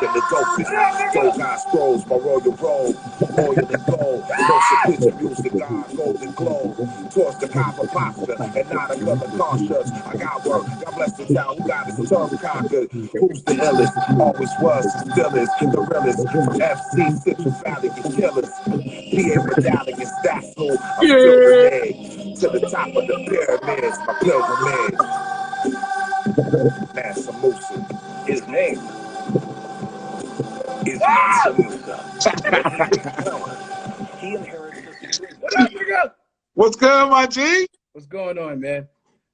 and the dopest. So God scrolls my royal robe, oil and gold. Motion picture music, God, golden globe. Towards the copper pasta and not a color conscious. I got work, God bless the town who got his turf conquered. Who's the illest? Always was, and still is. The realest from FC, Central Valley, and killers. PA medallion, stats room, I'm still reneged. To the top of the pyramids, my pilgrimage. Mansa Musa, his name is Mansa Musa. He inherits the... What up, nigga? What's good, my G? What's going on, man?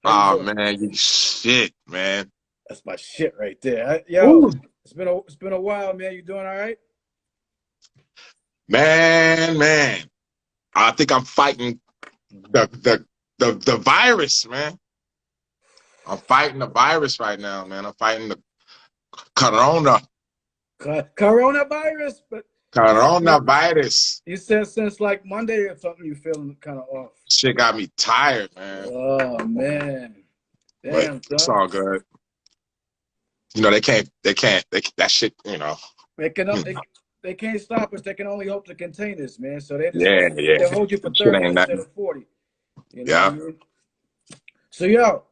Oh man, you shit, man. That's my shit right there. Yo, it's been a while, man. You doing all right? Man. I think I'm fighting the virus, man. I'm fighting the virus right now, man. I'm fighting the coronavirus. But coronavirus. You said since like Monday or something you feeling kind of off. Shit got me tired, man. Oh man. Damn, but it's all good. You know, they can't that shit, you know. They can't stop us. They can only hope to contain us, man. So they just they hold you for 30 instead of 40. You know yeah. What I mean? So yo,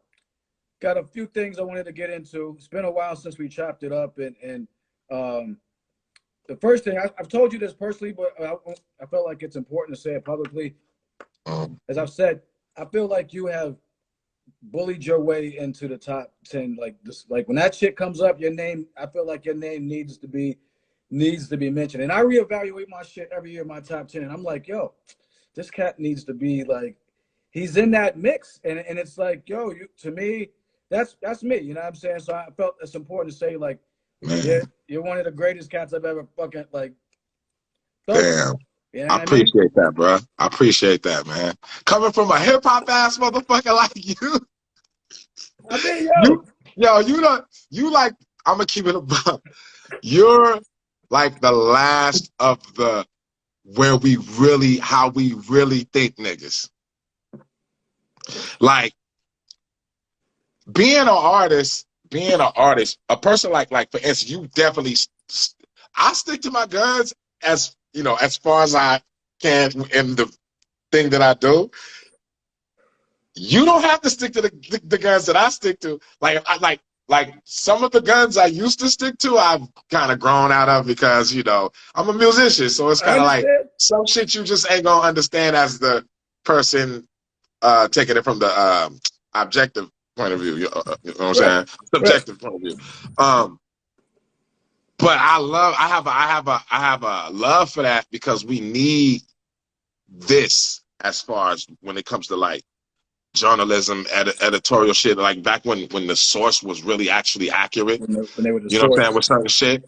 got a few things I wanted to get into. It's been a while since we chopped it up, and the first thing I've told you this personally, but I felt like it's important to say it publicly. As I've said, I feel like you have bullied your way into the top 10. Like this, like when that shit comes up, your name. I feel like your name needs to be mentioned. And I reevaluate my shit every year, my top 10. And I'm like, yo, this cat needs to be like, he's in that mix. And it's like, yo, to me, that's me. You know what I'm saying? So I felt it's important to say, like, you're one of the greatest cats I've ever fucking, like, damn. You know I appreciate that, bro. I appreciate that, man. Coming from a hip hop ass motherfucker like you. I mean, you like, I'm gonna keep it above. You're like the last of the how we really think niggas. Like being an artist, a person like for instance, you definitely, I stick to my guns as, you know, as far as I can in the thing that I do. You don't have to stick to the guns that I stick to. Like some of the guns I used to stick to, I've kind of grown out of because, you know, I'm a musician. So it's kind of like some shit you just ain't going to understand as the person taking it from the objective point of view. You know what I'm saying? Subjective point of view. But I have a love for that because we need this as far as when it comes to like journalism, editorial shit, like back when the source was really actually accurate. When they were the you know what I'm saying, with certain shit.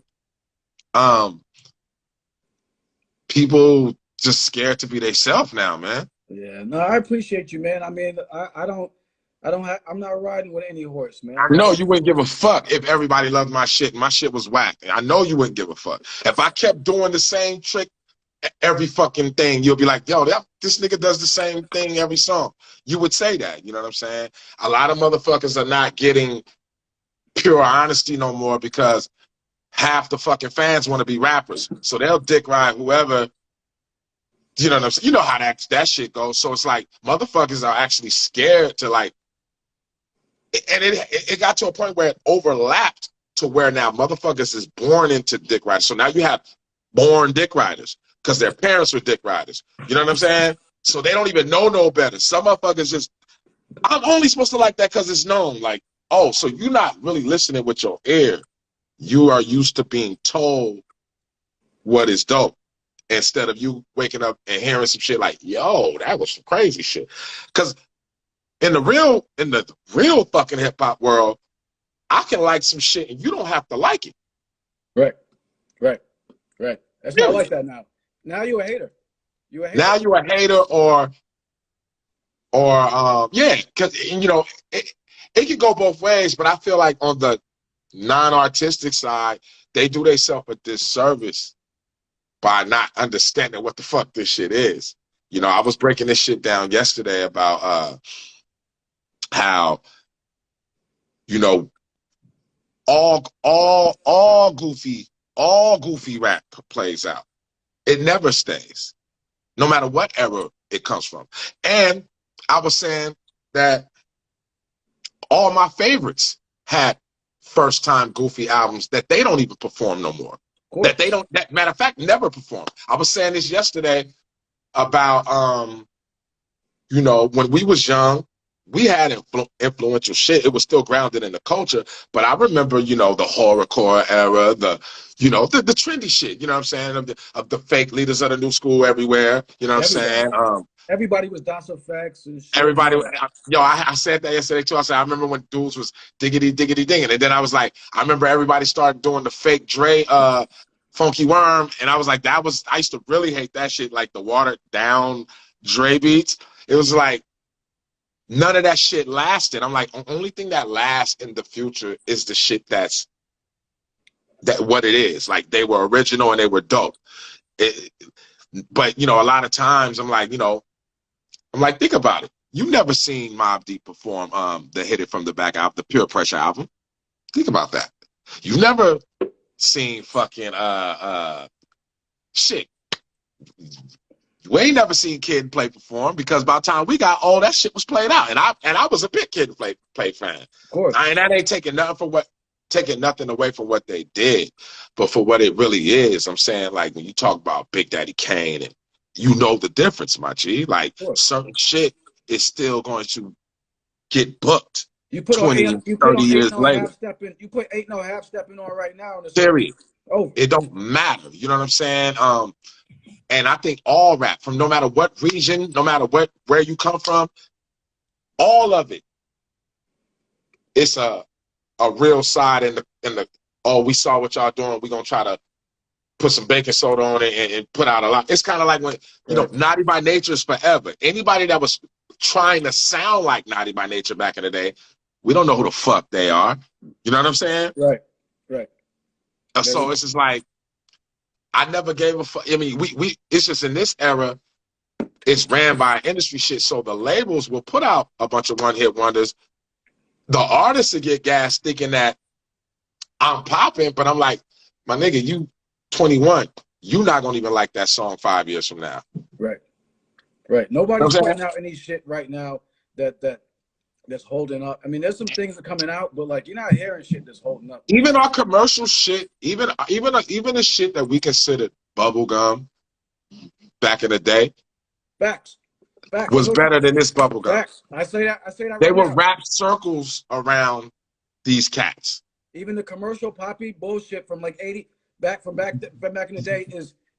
People just scared to be themselves now, man. Yeah, no, I appreciate you, man. I mean, I'm not riding with any horse, man. I know you wouldn't give a fuck if everybody loved my shit and my shit was whack. I know you wouldn't give a fuck. If I kept doing the same trick every fucking thing, you'll be like, yo, this nigga does the same thing every song. You would say that, you know what I'm saying? A lot of motherfuckers are not getting pure honesty no more because half the fucking fans want to be rappers. So they'll dick ride whoever, you know what I'm saying? You know how that shit goes. So it's like motherfuckers are actually scared to like, and it got to a point where it overlapped to where now motherfuckers is born into dick riders. So now you have born dick riders because their parents were dick riders. You know what I'm saying? So they don't even know no better. Some motherfuckers just, I'm only supposed to like that because it's known. Like, oh, so you're not really listening with your ear. You are used to being told what is dope instead of you waking up and hearing some shit like, yo, that was some crazy shit. Because in the real fucking hip hop world, I can like some shit and you don't have to like it. Right. That's not like that now. Now you a hater. Now you a hater or yeah, because you know it can go both ways. But I feel like on the non-artistic side, they do themselves a disservice by not understanding what the fuck this shit is. You know, I was breaking this shit down yesterday about how, you know, all goofy all goofy rap plays out. It never stays, no matter what era it comes from. And I was saying that all my favorites had first time goofy albums that they don't even perform no more. That they don't, that matter of fact, never perform. I was saying this yesterday about, you know, when we was young, we had influential shit. It was still grounded in the culture. But I remember, you know, the horrorcore era, the, you know, the trendy shit, you know what I'm saying, of the fake leaders of the new school everywhere, you know what I'm saying? Everybody was Das Effects and shit. Everybody, yo, I said that yesterday too. I said, I remember when dudes was diggity, diggity, dinging. And then I was like, I remember everybody started doing the fake Dre, Funky Worm. And I was like, I used to really hate that shit, like the watered down Dre beats. It was like, none of that shit lasted. I'm like, the only thing that lasts in the future is the shit that's what it is. Like, they were original and they were dope. But, you know, a lot of times I'm like, you know, think about it. You never seen Mobb Deep perform the Hit It From the Back album, the Pure Pressure album. Think about that. You never seen fucking shit. We ain't never seen Kid Play perform, because by the time we got old, that shit was played out. And I was a big Kid Play fan. Of course. And that ain't taking nothing away from what they did, but for what it really is. I'm saying, like, when you talk about Big Daddy Kane, and you know the difference, my G. Like, certain shit is still going to get booked. You put 20, 30 years later. You put 8 No Half Stepping on right now. Period. Oh, it don't matter. You know what I'm saying? And I think all rap, from no matter what region, no matter where you come from, all of it, it's a real side in the oh, we saw what y'all doing, we're gonna try to put some baking soda on it and put out a lot. It's kind of like when, you know, Naughty by Nature is forever. Anybody that was trying to sound like Naughty by Nature back in the day, we don't know who the fuck they are. You know what I'm saying? Right. So it's just like, I never gave a fuck. I mean, it's just in this era, it's ran by industry shit. So the labels will put out a bunch of one-hit wonders. The artists will get gas thinking that I'm popping, but I'm like, my nigga, you 21. You not gonna even like that song 5 years from now. Right. Nobody's putting out any shit right now that's holding up. I mean, there's some things that are coming out, but like, you're not hearing shit that's holding up. Even our commercial shit, even the shit that we considered bubblegum back in the day, Facts. was better than this bubblegum. Facts. I say that. They would wrap circles around these cats. Even the commercial poppy bullshit from like back in the day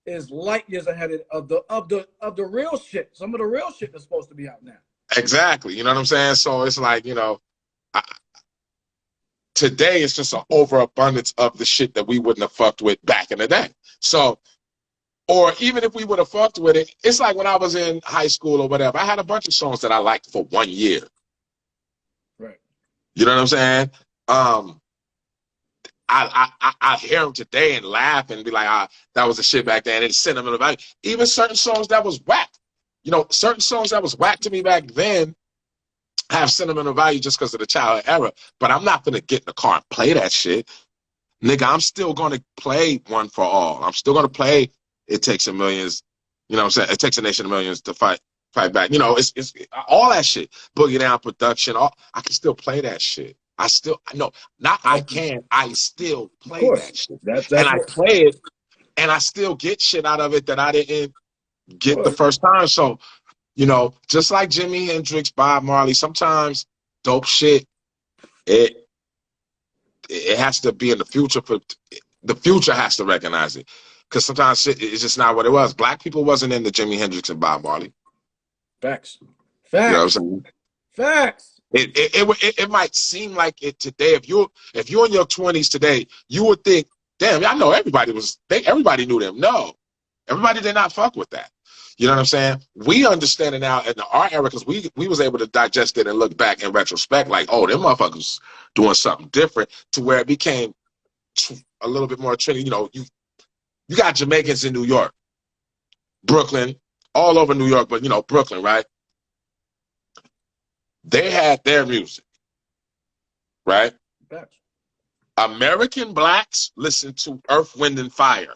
is light years ahead of the real shit. Some of the real shit that's supposed to be out now. Exactly. You know what I'm saying? So it's like, you know, today it's just an overabundance of the shit that we wouldn't have fucked with back in the day. So, or even if we would have fucked with it, it's like when I was in high school or whatever, I had a bunch of songs that I liked for 1 year. Right. You know what I'm saying? I hear them today and laugh and be like, that was the shit back then. It's sentimental value. Even certain songs that was whack. You know, certain songs that was whack to me back then have sentimental value just because of the childhood era. But I'm not going to get in the car and play that shit. Nigga, I'm still going to play One for All. I'm still going to play It Takes a Millions. You know what I'm saying? It Takes a Nation of Millions to fight back. You know, it's all that shit. Boogie Down Production. I can still play that shit. I still play that shit. And I play it, and I still get shit out of it that I didn't get the first time. So, you know, just like Jimi Hendrix, Bob Marley, sometimes dope shit, it has to be in the future. The future has to recognize it, because sometimes shit is just not what it was. Black people wasn't into Jimi Hendrix and Bob Marley. Facts. You know what I'm saying? Facts. It might seem like it today. If you're in your 20s today, you would think, damn, I know everybody knew them. No, everybody did not fuck with that. You know what I'm saying? We understand it now in our era, because we was able to digest it and look back in retrospect like, oh, them motherfuckers doing something different, to where it became a little bit more trendy. You know, you got Jamaicans in New York, Brooklyn, all over New York, but, you know, Brooklyn, right? They had their music, right? American blacks listen to Earth, Wind, and Fire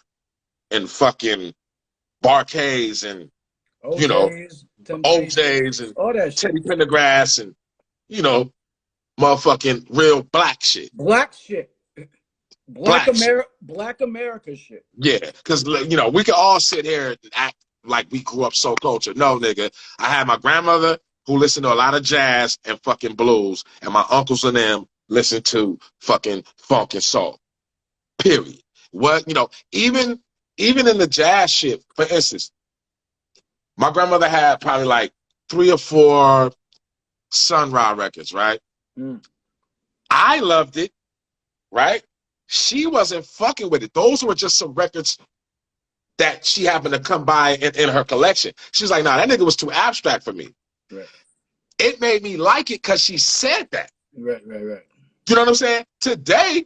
and fucking Barkays and, you know, OJ's, OJ's Temptations, and all that shit. Teddy Pendergrass and, you know, motherfucking real black shit. Black shit. Black America shit. Yeah, because, you know, we can all sit here and act like we grew up so cultured. No, nigga. I had my grandmother who listened to a lot of jazz and fucking blues, and my uncles and them listened to fucking funk and soul. Period. What, you know, even in the jazz shit, for instance, my grandmother had probably like 3 or 4 Sun Ra records, right? Mm. I loved it, right? She wasn't fucking with it. Those were just some records that she happened to come by in her collection. She was like, nah, that nigga was too abstract for me. Right. It made me like it because she said that. Right. You know what I'm saying? Today,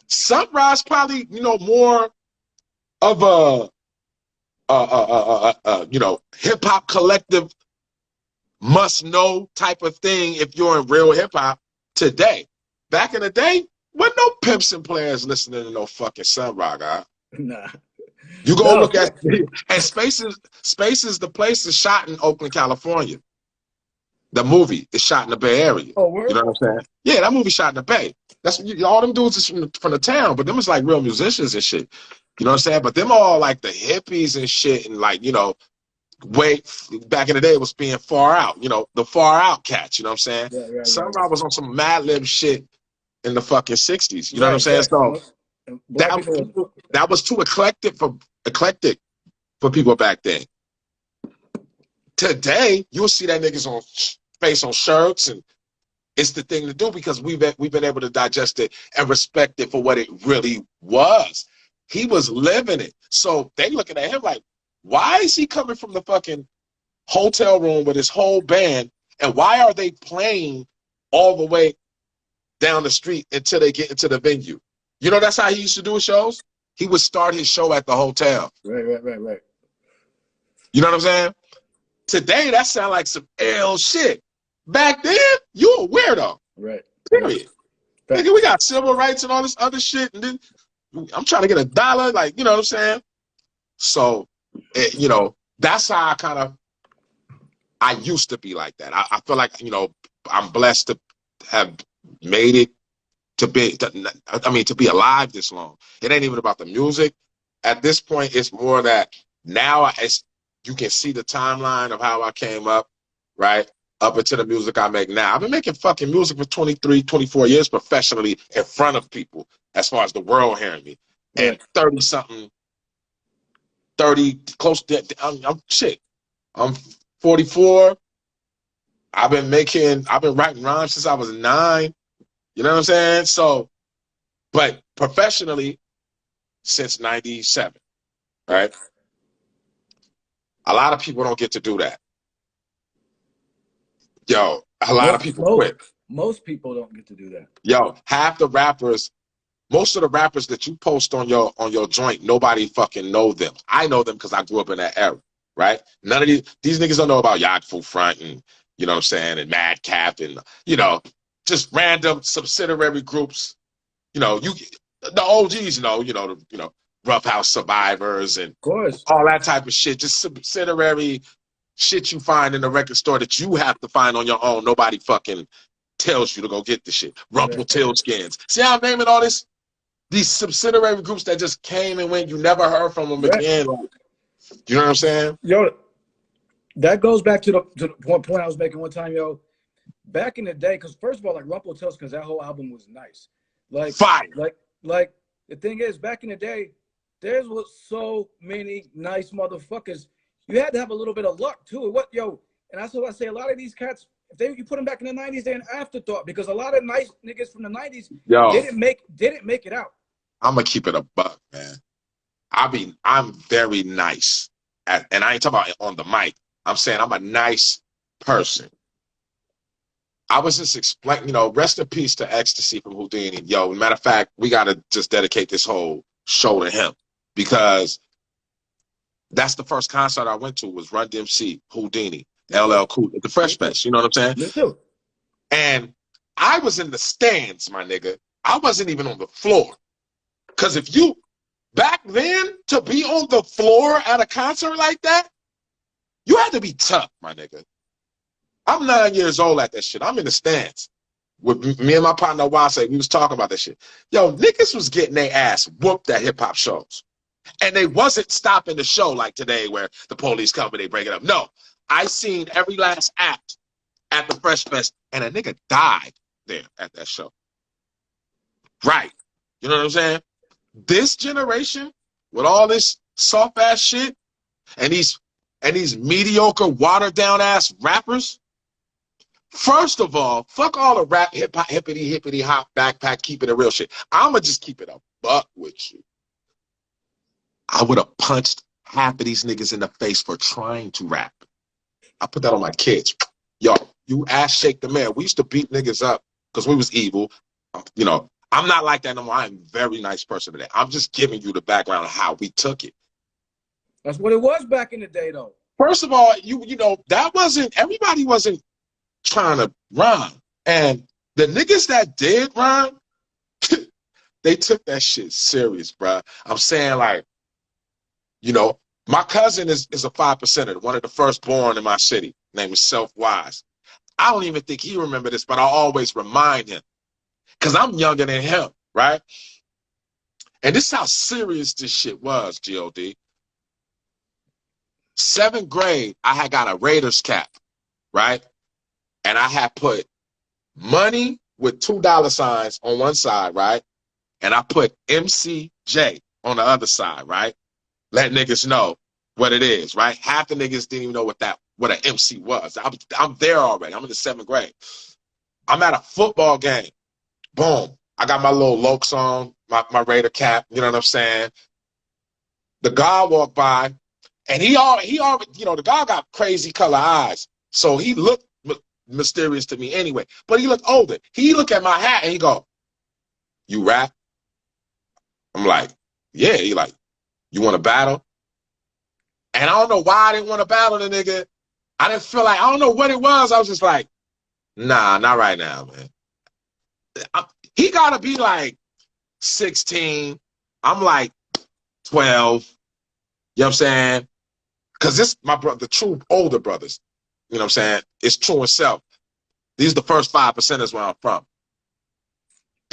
Sun Ra's probably, you know, more of a you know, hip hop collective must know type of thing if you're in real hip hop today. Back in the day, wasn't no pimps and players listening to no fucking Sun Ra, guy. Nah. You go look at, and Space is the place is shot in Oakland, California. The movie is shot in the Bay Area. Oh, word? You know what I'm saying? Yeah, that movie shot in the Bay. That's all them dudes is from the town, but them is like real musicians and shit. You know what I'm saying? But them all like the hippies and shit, and like, you know, way back in the day it was being far out. You know, the far out cats. You know what I'm saying? Right. Some was on some Mad Lib shit in the fucking 60s. You know what I'm saying? So that was too eclectic for people back then. Today, you'll see that niggas on face on shirts, and it's the thing to do because we've been able to digest it and respect it for what it really was. He was living it. So they looking at him like, why is he coming from the fucking hotel room with his whole band, and why are they playing all the way down the street until they get into the venue? You know, that's how he used to do his shows. He would start his show at the hotel. Right. You know what I'm saying? Today, that sound like some L shit. Back then, you a weirdo. Right. Period. Right. Nigga, we got civil rights and all this other shit, and then I'm trying to get $1, like, you know what I'm saying? So, you know, that's how I used to be like that. I feel like, you know, I'm blessed to have made it to be alive this long. It ain't even about the music. At this point, it's more that now you can see the timeline of how I came up, right? Up into the music I make now. I've been making fucking music for 23, 24 years professionally in front of people as far as the world hearing me. And 30-something, 30, close to, I'm 44. I've been writing rhymes since I was 9. You know what I'm saying? So, but professionally, since 97, right? A lot of people don't get to do that. Yo, a lot of people quit. Most people don't get to do that. Yo, most of the rappers that you post on your joint, nobody fucking know them. I know them because I grew up in that era, right? None of these niggas don't know about Yagful Front and, you know what I'm saying, and Madcap and, you know, just random subsidiary groups. You know, the OGs know, Rough House Survivors and of course, all that type of shit. Just subsidiary shit you find in the record store that you have to find on your own. Nobody fucking tells you to go get the shit. Rumpelstiltskins. See how I'm naming all this? These subsidiary groups that just came and went. You never heard from them again. You know what I'm saying? Yo, that goes back to the point I was making one time, yo. Back in the day, because first of all, like Rumpelstiltskins, that whole album was nice. Like fire. Like the thing is, back in the day, there was so many nice motherfuckers. You had to have a little bit of luck too. And that's what I say. A lot of these cats, if you put them back in the 90s, they're an afterthought because a lot of nice niggas from the 90s didn't make it out. I'm gonna keep it a buck, man. I'm very nice, and I ain't talking about on the mic. I'm saying I'm a nice person. I was just explaining, rest in peace to Ecstasy from Houdini. Yo, matter of fact, we gotta just dedicate this whole show to him because that's the first concert I went to was Run DMC, Houdini, LL Cool, the Fresh Fest. You know what I'm saying? Me too. And I was in the stands, my nigga. I wasn't even on the floor. Because if you, back then, to be on the floor at a concert like that, you had to be tough, my nigga. I'm 9 years old at that shit. I'm in the stands. With me and my partner, Wase, we was talking about that shit. Yo, niggas was getting their ass whooped at hip-hop shows. And they wasn't stopping the show like today where the police come and they break it up. No, I seen every last act at the Fresh Fest, and a nigga died there at that show. Right. You know what I'm saying? This generation, with all this soft-ass shit, and these mediocre, watered-down-ass rappers, first of all, fuck all the rap, hip-hop, hippity-hop, backpack, keeping it real shit. I'ma just keep it a buck with you. I would have punched half of these niggas in the face for trying to rap. I put that on my kids. Yo, you ass shake the man. We used to beat niggas up because we was evil. You know, I'm not like that no more. I'm a very nice person today. I'm just giving you the background of how we took it. That's what it was back in the day, though. First of all, you know, that wasn't, everybody wasn't trying to rhyme. And the niggas that did rhyme, they took that shit serious, bro. I'm saying, like, you know, my cousin is a 5%er, one of the first born in my city. Name is Self-Wise. I don't even think he remember this, but I always remind him. Because I'm younger than him, right? And this is how serious this shit was, G.O.D. 7th grade, I had got a Raiders cap, right? And I had put money with $2 signs on one side, right? And I put MCJ on the other side, right? Let niggas know what it is, right? Half the niggas didn't even know what an MC was. I'm there already. I'm in the 7th grade. I'm at a football game. Boom. I got my little Lokes on, my Raider cap, you know what I'm saying? The guy walked by, and he already, you know, the guy got crazy color eyes. So he looked mysterious to me anyway. But he looked older. He looked at my hat and he go, "You rap?" I'm like, "Yeah." He like, "You want to battle?" And I don't know why I didn't want to battle the nigga. I didn't feel like, I don't know what it was. I was just like, nah, not right now, man. He got to be like 16. I'm like 12. You know what I'm saying? Because this, my brother, the true older brothers, you know what I'm saying? It's true and self. These are the first 5%ers where I'm from.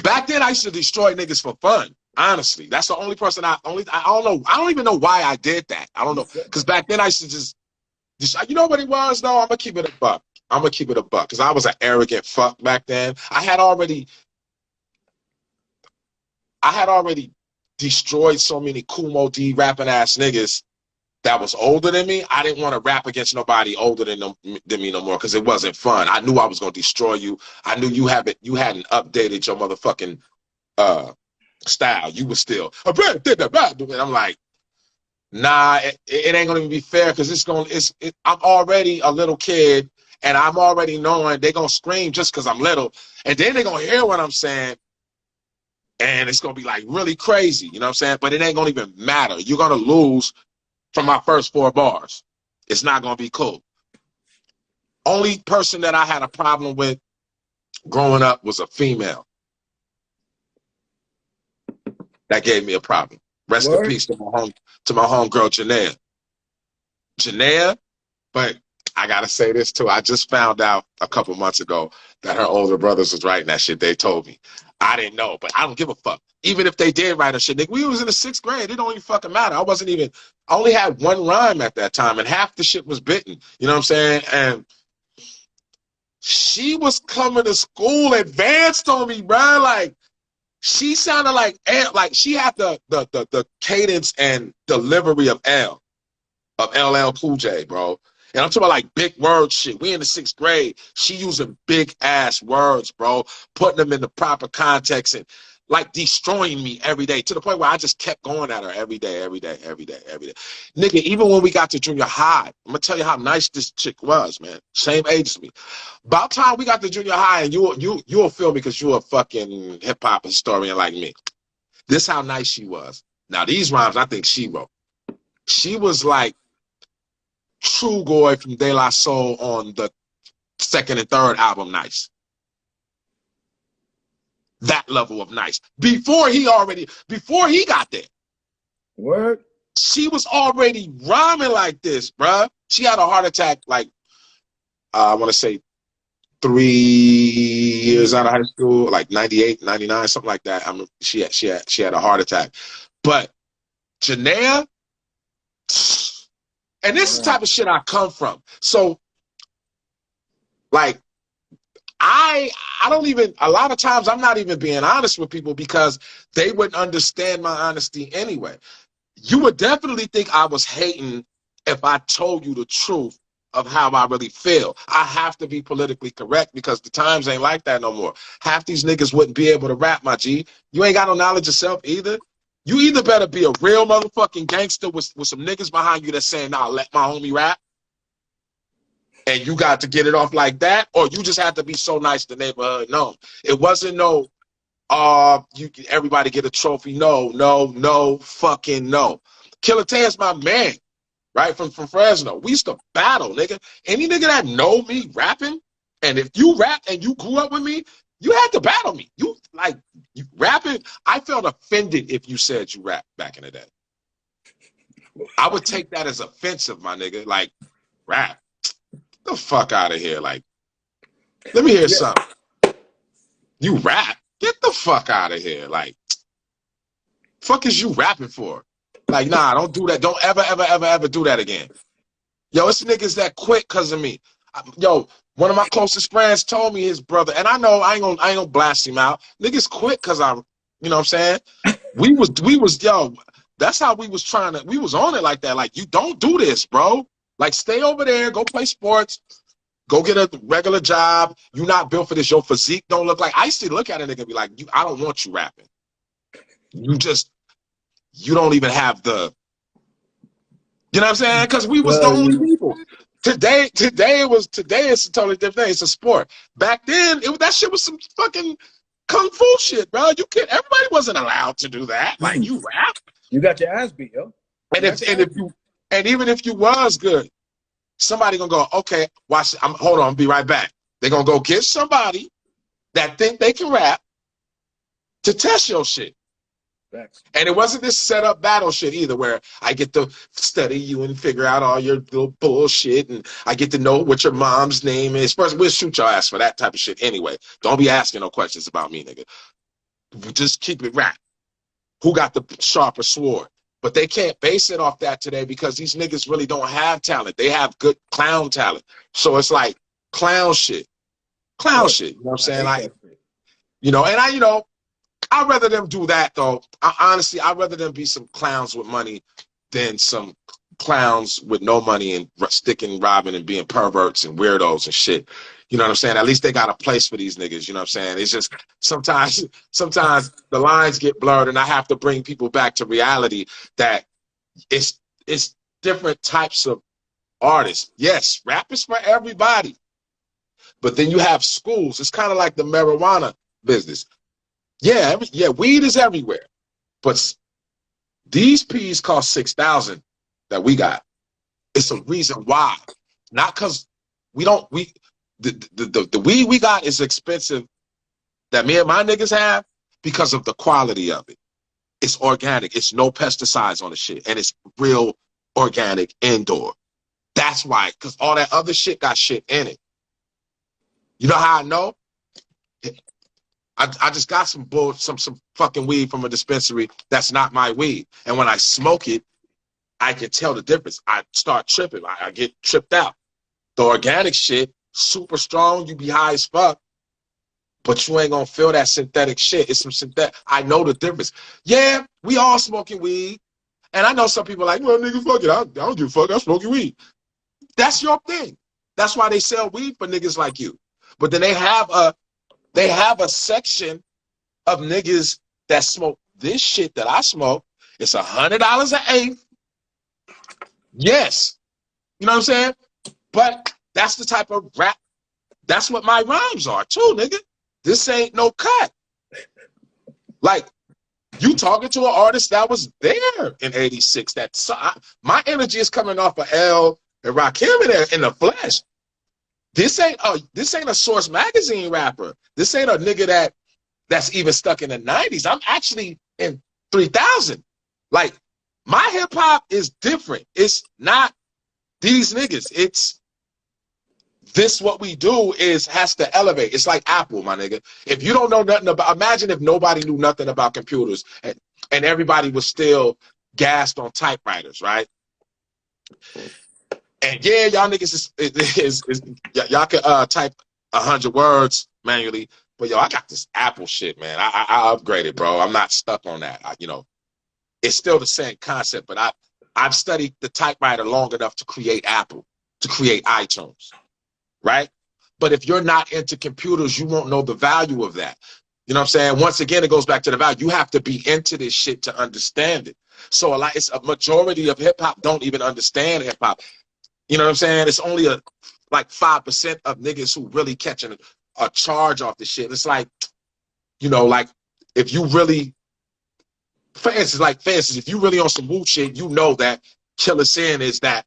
Back then, I used to destroy niggas for fun. Honestly, that's the only person I don't know. I don't even know why I did that. I don't know. Because back then I used to just, you know what it was though? I'm going to keep it a buck. I'm going to keep it a buck. Because I was an arrogant fuck back then. I had already destroyed so many Kumo D rapping ass niggas that was older than me. I didn't want to rap against nobody older than me no more because it wasn't fun. I knew I was going to destroy you. I knew you hadn't updated your motherfucking style. You was still, and I'm like, nah, it ain't gonna even be fair because I'm already a little kid and I'm already knowing they gonna scream just because I'm little, and then they gonna hear what I'm saying, and it's gonna be like really crazy, you know what I'm saying? But it ain't gonna even matter. You're gonna lose from my first 4 bars. It's not gonna be cool. Only person that I had a problem with growing up was a female. That gave me a problem. Rest in peace to my homegirl Janaea. Janaea, but I gotta say this too. I just found out a couple months ago that her older brothers was writing that shit. They told me. I didn't know, but I don't give a fuck. Even if they did write a shit, nigga, we was in the 6th grade. It don't even fucking matter. I only had 1 rhyme at that time, and half the shit was bitten. You know what I'm saying? And she was coming to school advanced on me, bro. Like, she sounded like she had the cadence and delivery of LL Cool J, bro. And I'm talking about like big word shit. We in the 6th grade. She using big ass words, bro, putting them in the proper context and like destroying me every day to the point where I just kept going at her every day. Nigga, even when we got to junior high, I'm gonna tell you how nice this chick was, man. Same age as me. About time we got to junior high, and you'll feel me because you're a fucking hip hop historian like me. This how nice she was. Now these rhymes I think she wrote. She was like True Goy from De La Soul on the 2nd and 3rd album, Nice. that level of nice. Before he got there. Word. She was already rhyming like this, bruh. She had a heart attack, like, I want to say 3 years out of high school, like 98, 99, something like that. She had a heart attack. But Janaea, and this is the type of shit I come from. So, like, I don't even, a lot of times I'm not even being honest with people because they wouldn't understand my honesty anyway. You would definitely think I was hating if I told you the truth of how I really feel. I have to be politically correct because the times ain't like that no more. Half these niggas wouldn't be able to rap, my G. You ain't got no knowledge of self either. You either better be a real motherfucking gangster with some niggas behind you that's saying, nah, let my homie rap. And you got to get it off like that, or you just have to be so nice the neighborhood. No, it wasn't no, everybody get a trophy. No, fucking no. Killer Tan's my man, right, from Fresno. We used to battle, nigga. Any nigga that know me rapping, and if you rap and you grew up with me, you had to battle me. You rapping. I felt offended if you said you rap back in the day. I would take that as offensive, my nigga. Like, rap. Get the fuck out of here. Like, let me hear something. You rap? Get the fuck out of here. Like, fuck is you rapping for? Like, nah, don't do that. Don't ever do that again. Yo, it's niggas that quit because of me. Yo, one of my closest friends told me his brother, and I know I ain't gonna blast him out. Niggas quit because you know what I'm saying? We was, yo, that's how we was we was on it like that. Like, you don't do this, bro. Like, stay over there, go play sports, go get a regular job. You not built for this. Your physique don't look like. I used to look at a nigga and be like, I don't want you rapping. You don't even have the, you know what I'm saying? Because we was the only people. Today it's a totally different thing. It's a sport. Back then, that shit was some fucking kung fu shit, bro. Everybody wasn't allowed to do that. Like, you rap. You got your ass beat, yo. And even if you was good, somebody gonna go, okay, watch it. Hold on, be right back. They're gonna go get somebody that think they can rap to test your shit. Facts. And it wasn't this set up battle shit either, where I get to study you and figure out all your little bullshit, and I get to know what your mom's name is. First, we'll shoot your ass for that type of shit anyway. Don't be asking no questions about me, nigga. Just keep it rap. Who got the sharper sword? But they can't base it off that today because these niggas really don't have talent. They have good clown talent. So it's like clown shit. Clown shit. You know what I'm saying? Like, you know, and I'd rather them do that though. Honestly, I'd rather them be some clowns with money than some clowns with no money and sticking, robbing, and being perverts and weirdos and shit. You know what I'm saying? At least they got a place for these niggas. You know what I'm saying? It's just sometimes the lines get blurred, and I have to bring people back to reality that it's different types of artists. Yes, rap is for everybody, but then you have schools. It's kind of like the marijuana business. Yeah, weed is everywhere, but these P's cost $6,000 that we got. It's a reason why, not because the weed we got is expensive that me and my niggas have because of the quality of it. It's organic. It's no pesticides on the shit, and it's real organic indoor. That's why, because all that other shit got shit in it. You know how I know? I just got some fucking weed from a dispensary that's not my weed. And when I smoke it, I can tell the difference. I start tripping. I get tripped out. The organic shit, super strong, you be high as fuck, but you ain't gonna feel that synthetic shit. It's some synthetic. I know the difference. Yeah, we all smoking weed. And I know some people are like, well, nigga, fuck it. I don't give a fuck. I'm smoking weed. That's your thing. That's why they sell weed for niggas like you. But then they have a section of niggas that smoke this shit that I smoke. It's $100 an eighth. Yes. You know what I'm saying? But that's the type of rap. That's what my rhymes are too, nigga. This ain't no cut. Like, you talking to an artist that was there in '86. My energy is coming off of L and Rakim in the flesh. This ain't a Source magazine rapper. This ain't a nigga that that's even stuck in the 90s. I'm actually in 3000. Like, my hip hop is different. It's not these niggas. It's this what we do has to elevate. It's like Apple, my nigga. If you don't know nothing about, imagine if nobody knew nothing about computers and everybody was still gassed on typewriters, right? And yeah, y'all niggas y'all can type 100 words manually, but yo, I got this Apple shit, man. I upgraded, bro. I'm not stuck on that. It's still the same concept, but I've studied the typewriter long enough to create Apple, to create iTunes, right? But if you're not into computers, you won't know the value of that. You know what I'm saying? Once again, it goes back to the value. You have to be into this shit to understand it. So it's a majority of hip hop don't even understand hip hop. You know what I'm saying? It's only like 5% of niggas who really catching a charge off the shit. It's like, like if you really, for instance, if you really on some Wu shit, you know that Killer Sin is that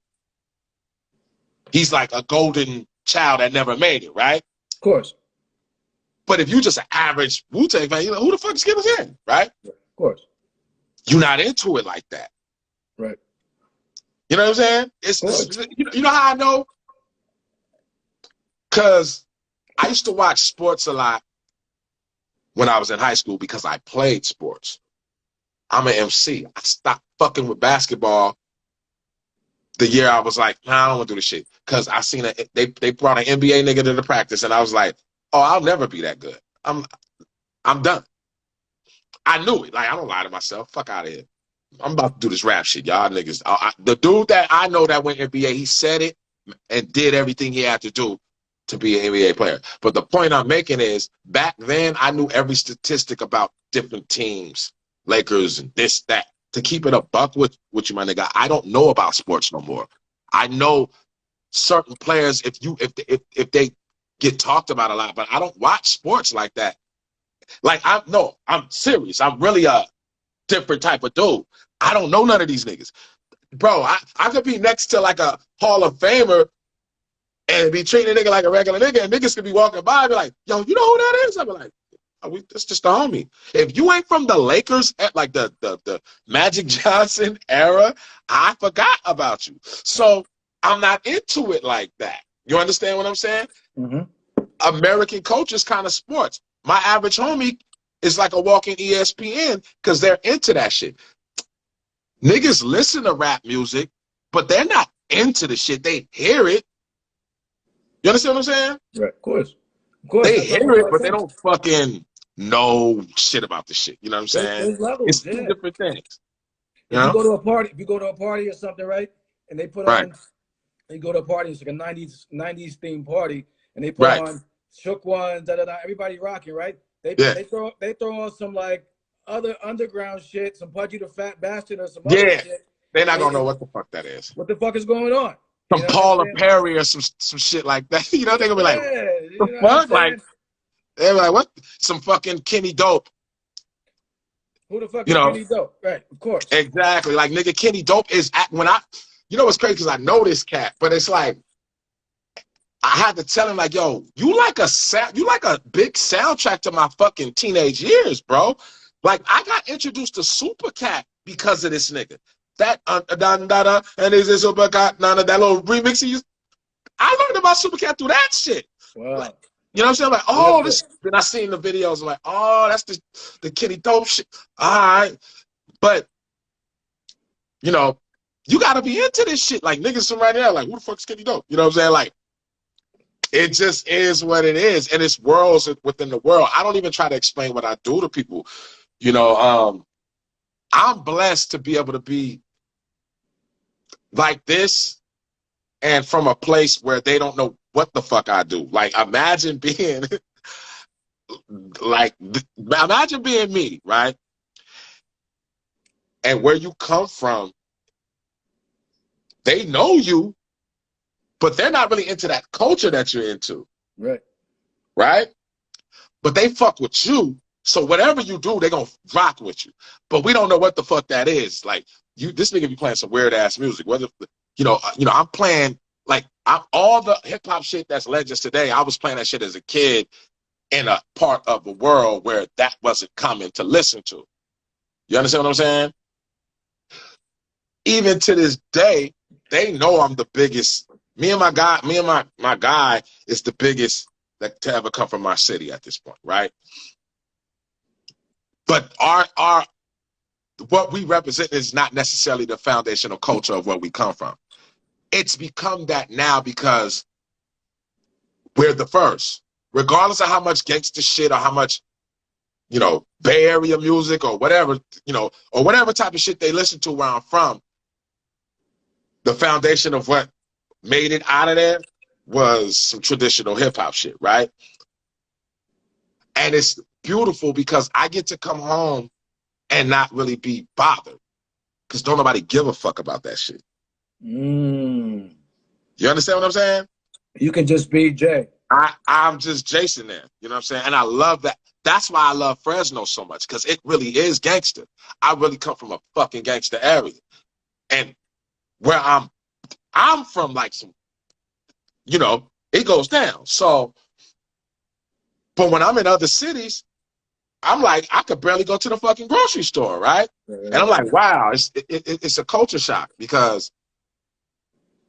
he's like a golden child that never made it, right? Of course. But if you just an average Wu-Tang fan, who the fuck is Killer Sin, right? Of course. You're not into it like that. Right. You know what I'm saying? You know how I know? Because I used to watch sports a lot when I was in high school because I played sports. I'm an MC. I stopped fucking with basketball the year I was like, nah, I don't want to do this shit. Because I seen they brought an NBA nigga to the practice, and I was like, oh, I'll never be that good. I'm done. I knew it. Like, I don't lie to myself. Fuck out of here. I'm about to do this rap shit, y'all niggas. The dude that I know that went NBA, he said it and did everything he had to do to be an NBA player. But the point I'm making is, back then, I knew every statistic about different teams, Lakers and this, that. To keep it a buck with you, my nigga, I don't know about sports no more. I know certain players, if they get talked about a lot, but I don't watch sports like that. Like, I'm serious. I'm really a different type of dude. I don't know none of these niggas. Bro, I could be next to like a Hall of Famer and be treating a nigga like a regular nigga, and niggas could be walking by and be like, yo, you know who that is? I'd be like, oh, that's just the homie. If you ain't from the Lakers at like the Magic Johnson era, I forgot about you. So I'm not into it like that. You understand what I'm saying? Mm-hmm. American culture is kind of sports. My average homie is like a walking ESPN because they're into that shit. Niggas listen to rap music, but they're not into the shit. They hear it. You understand what I'm saying? Right, of course. Of course. They hear it, but they don't fucking know shit about the shit. You know what I'm saying? There's levels, it's two different things. If you go to a party or something, right? And they put on, you go to a party, it's like a 90s themed party, and they put on Shook Ones, everybody rocking, right? They throw on some like other underground shit, some Pudgy the Fat Bastard or some other shit. They're not gonna know what the fuck that is. What the fuck is going on? Some Paula Perry or some shit like that. You know, they're gonna be like, the fuck? Like, they're like, what? Some fucking Kenny Dope. Who the fuck is Kenny Dope? Right, of course. Exactly. Like, nigga, Kenny Dope is you know what's crazy? Because I know this cat, but it's like, I had to tell him, like, yo, you like a big soundtrack to my fucking teenage years, bro. Like, I got introduced to Super Cat because of this nigga. That and is this Super Cat? That little remix he used. I learned about Super Cat through that shit. Wow. Like, you know what I'm saying? Like, oh, this. Then I seen the videos. I'm like, oh, that's the Kenny Dope shit. All right, but you know, you gotta be into this shit. Like, niggas from right now, like, who the fuck's Kenny Dope? You know what I'm saying? Like, it just is what it is, and it's worlds within the world. I don't even try to explain what I do to people. You know, I'm blessed to be able to be like this and from a place where they don't know what the fuck I do. Like, imagine being imagine being me, right? And where you come from, they know you, but they're not really into that culture that you're into. Right. Right? But they fuck with you. So whatever you do, they're gonna rock with you. But we don't know what the fuck that is. Like, this nigga be playing some weird ass music. Whether I'm playing like all the hip hop shit that's legends today. I was playing that shit as a kid in a part of the world where that wasn't common to listen to. You understand what I'm saying? Even to this day, they know I'm the biggest. Me and my guy is the biggest that to ever come from our city at this point, right? But our what we represent is not necessarily the foundational culture of where we come from. It's become that now because we're the first. Regardless of how much gangster shit or how much, you know, Bay Area music or whatever, you know, or whatever type of shit they listen to where I'm from, the foundation of what made it out of there was some traditional hip hop shit, right? And it's beautiful because I get to come home and not really be bothered because don't nobody give a fuck about that shit. Mm. You understand what I'm saying? You can just be Jay. I'm just Jason there. You know what I'm saying? And I love that. That's why I love Fresno so much because it really is gangster. I really come from a fucking gangster area. And where I'm from, like some, you know, it goes down. So, but when I'm in other cities, I'm like, I could barely go to the fucking grocery store, right? And I'm like, wow, it's a culture shock because,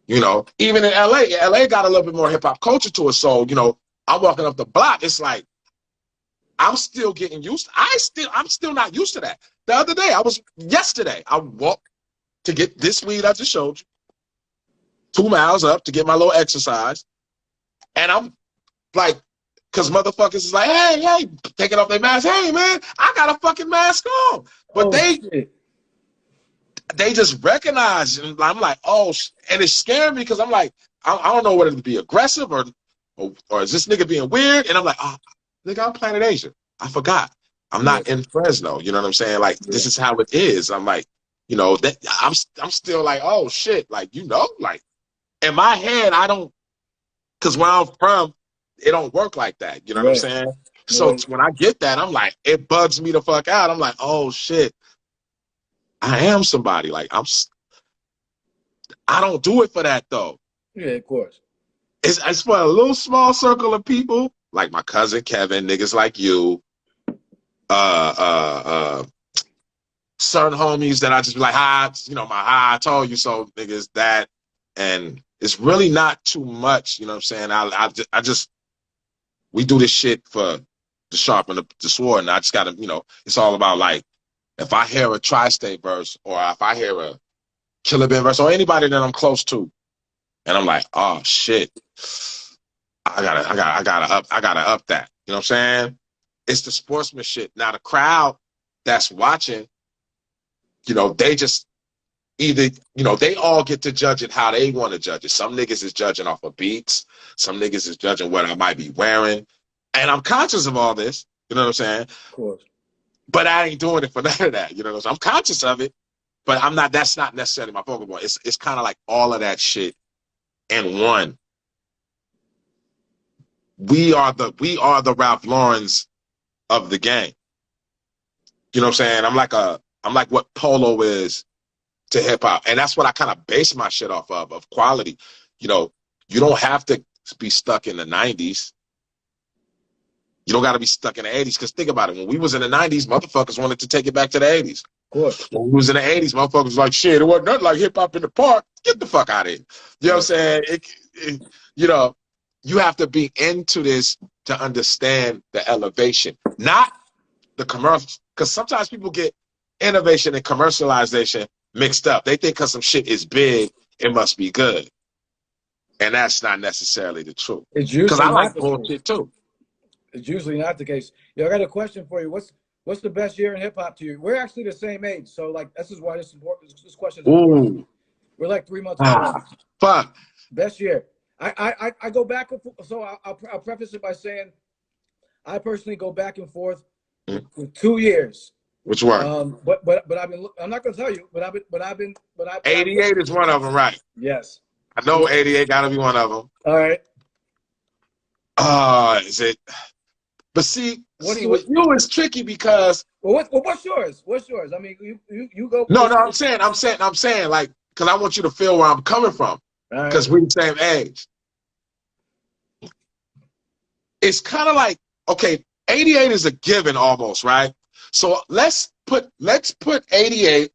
you know, even in LA got a little bit more hip hop culture to it. So, you know, I'm walking up the block. It's like, I'm still getting used. I'm still not used to that. The other day, yesterday, I walked to get this weed I just showed you, 2 miles up to get my little exercise. And I'm like, because motherfuckers is like, hey, taking off their mask. Hey, man, I got a fucking mask on. But they just recognize, and I'm like, oh, and it's scaring me because I'm like, I don't know whether to be aggressive or is this nigga being weird? And I'm like, oh, nigga, I'm Planet Asia. I forgot. I'm not in Fresno. You know what I'm saying? Like, this is how it is. I'm like, you know, that I'm still like, oh shit, like, you know, like in my head, I don't, because where I'm from, it don't work like that. You know what I'm saying? So when I get that, I'm like, it bugs me the fuck out. I'm like, oh shit, I am somebody. Like I don't do it for that though. Yeah, of course. It's for a little small circle of people, like my cousin Kevin, niggas like you, certain homies that I just be like, hi, you know, I told you so, niggas, that, and it's really not too much, you know what I'm saying? I just we do this shit for the sharpen the sword, and I just gotta, you know, it's all about like, if I hear a Tri-State verse, or if I hear a Killer Ben verse, or anybody that I'm close to, and I'm like, oh shit, I gotta up that. You know what I'm saying? It's the sportsmanship. Now the crowd that's watching, you know, they just either, you know, they all get to judge it how they want to judge it. Some niggas is judging off of beats. Some niggas is judging what I might be wearing. And I'm conscious of all this. You know what I'm saying? Of course. But I ain't doing it for none of that. You know what I'm saying? I'm conscious of it, but I'm not, that's not necessarily my focal point. It's kind of like all of that shit in one. We are the Ralph Laurens of the game. You know what I'm saying? I'm like what Polo is to hip hop. And that's what I kind of base my shit off of quality. You know, you don't have to be stuck in the 90s. You don't got to be stuck in the 80s. Because think about it. When we was in the 90s, motherfuckers wanted to take it back to the 80s. Of course. When we was in the 80s, motherfuckers was like, shit, it wasn't nothing like hip hop in the park. Get the fuck out of here. You know what I'm saying? You know, you have to be into this to understand the elevation, not the commercial. Because sometimes people get innovation and commercialization mixed up. They think because some shit is big, it must be good. And that's not necessarily the truth. Because I like bullshit too. It's usually not the case. Yeah, I got a question for you. What's the best year in hip hop to you? We're actually the same age, so like this is why this question is important. We're like 3 months apart. Fuck. Best year. I go back and forth. So I'll preface it by saying I personally go back and forth with 2 years. Which one? But I'm not gonna tell you. But I've been 88 is one of them, right? Yes. I know 88 gotta be one of them. All right. Is it? But see, with you is tricky because. Well, what's yours? What's yours? I mean, you go. No, I'm saying, like, because I want you to feel where I'm coming from, because we're the same age. It's kind of like okay, 88 is a given almost, right? So let's put 88,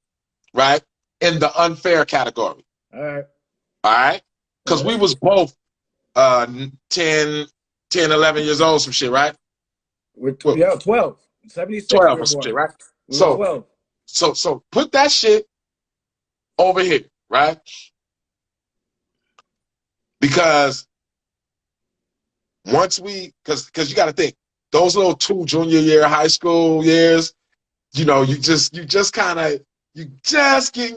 right, in the unfair category. All right. All right? Because we was both 10, 11 years old, some shit, right? Yeah, 12. 76 12 we or were some born. shit, right? We were 12. So put that shit over here, right? Because once because you got to think, those little 2 junior year high school years, you know, you just getting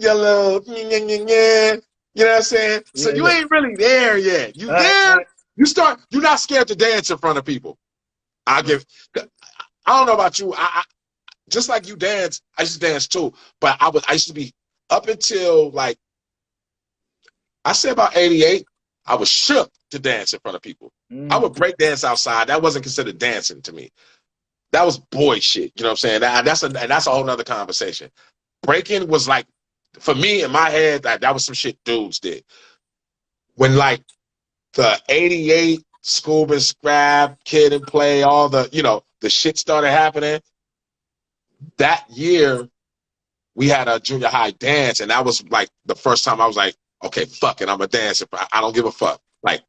your little, you know what I'm saying? So you ain't really there yet. You there, you're not scared to dance in front of people. I don't know about you. I just like you dance, I used to dance too, but I used to be up until like, I say about 88, I was shook to dance in front of people. I would break dance outside. That wasn't considered dancing to me. That was boy shit. You know what I'm saying? That's a whole nother conversation. Breaking was like, for me in my head, that was some shit dudes did. When like the 88 Scuba and Scrap, Kid and Play, all the, you know, the shit started happening, that year we had a junior high dance, and that was like the first time I was like, okay, fuck it, I'm a dancer. I don't give a fuck. Like,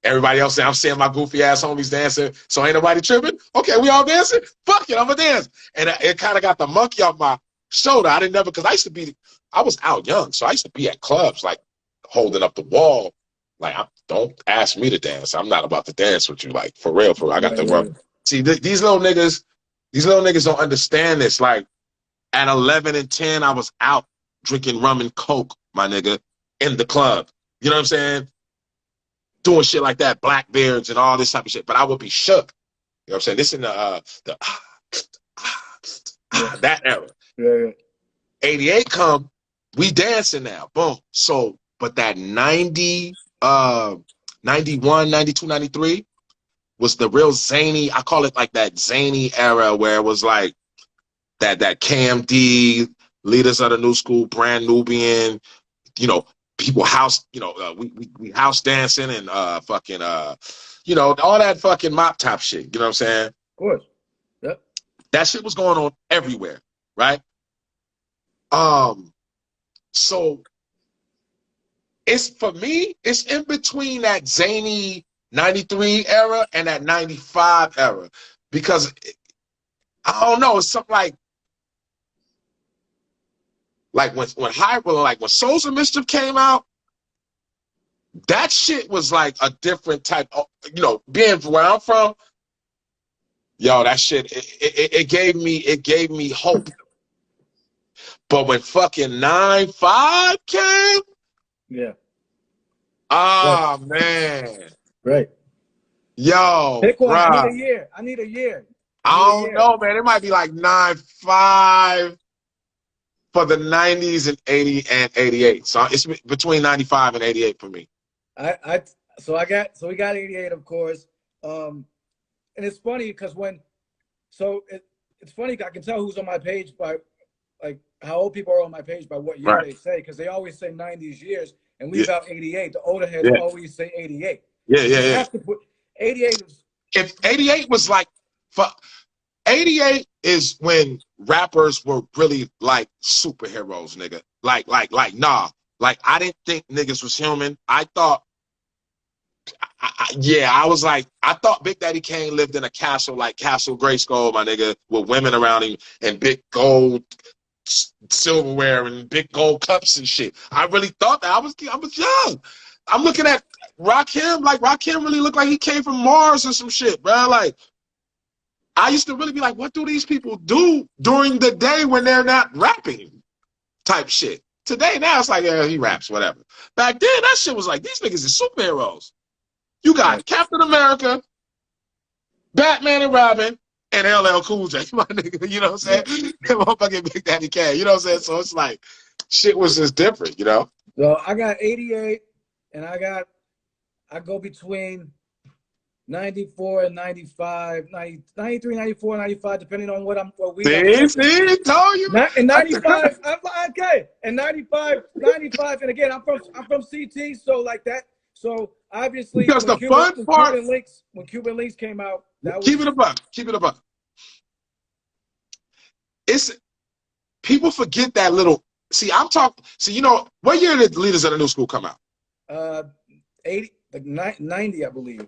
everybody else, I'm seeing my goofy ass homies dancing, so ain't nobody tripping. Okay, we all dancing? Fuck it, I'm a dance. And it kind of got the monkey off my shoulder. I didn't never, because I was out young, so I used to be at clubs, like, holding up the wall. Like, don't ask me to dance. I'm not about to dance with you. Like, for real. I got to work. See, these little niggas don't understand this. Like, at 11 and 10, I was out drinking rum and coke, my nigga, in the club. You know what I'm saying? Doing shit like that, Blackbeards and all this type of shit. But I would be shook. You know what I'm saying? This in that era. Yeah. 88 come, we dancing now. Boom. So, but that 90, 91, 92, 93 was the real zany, I call it like that zany era where it was like that KMD, Leaders of the New School, Brand Nubian, you know, people house, you know, we house dancing and fucking, you know, all that fucking mop top shit. You know what I'm saying? Of course. Yep. That shit was going on everywhere, right? So it's, for me, it's in between that zany 93 era and that 95 era, because I don't know, it's something like when Souls of Mischief came out, that shit was like a different type of, you know, being where I'm from, yo, that shit, it gave me hope. But when fucking 9-5 came, yeah. Oh, man. Right. Yo, pick one. Bruh. I need a year. I don't know, man. It might be like 9-5 for the 90s and 80 and 88. So it's between 95 and 88 for me. So we got 88, of course. And it's funny because it's funny, I can tell who's on my page by like how old people are on my page by what year they say, because they always say 90s years and we about 88. The older heads always say 88. Yeah. Have to put 88. If 88 was like, 88 is when rappers were really like superheroes, nigga. Like, nah. Like, I didn't think niggas was human. I thought, I was like, I thought Big Daddy Kane lived in a castle like Castle Grayskull, my nigga, with women around him and big gold silverware and big gold cups and shit. I really thought that. I was young. I'm looking at Rakim, like Rakim really looked like he came from Mars or some shit, bro. Like, I used to really be like, what do these people do during the day when they're not rapping type shit? Today, now it's like, yeah, he raps, whatever. Back then, that shit was like, these niggas are superheroes. You got Captain America, Batman and Robin, and LL Cool J, my nigga, you know what I'm saying? That motherfucking Big Daddy Kane, you know what I'm saying? So it's like, shit was just different, you know? So I got 88, and I go between 94 and 95, 93, 94, 95, depending on what we see, told you. And 95, I'm okay. And 95, and again, I'm from CT, so like that So obviously, Because the fun part, when Cuban Links came out, that keep was it a buck, keep it a buck. It's people forget that little. See, I'm talking. See, you know, what year did Leaders of the New School come out? 80, like 90, I believe.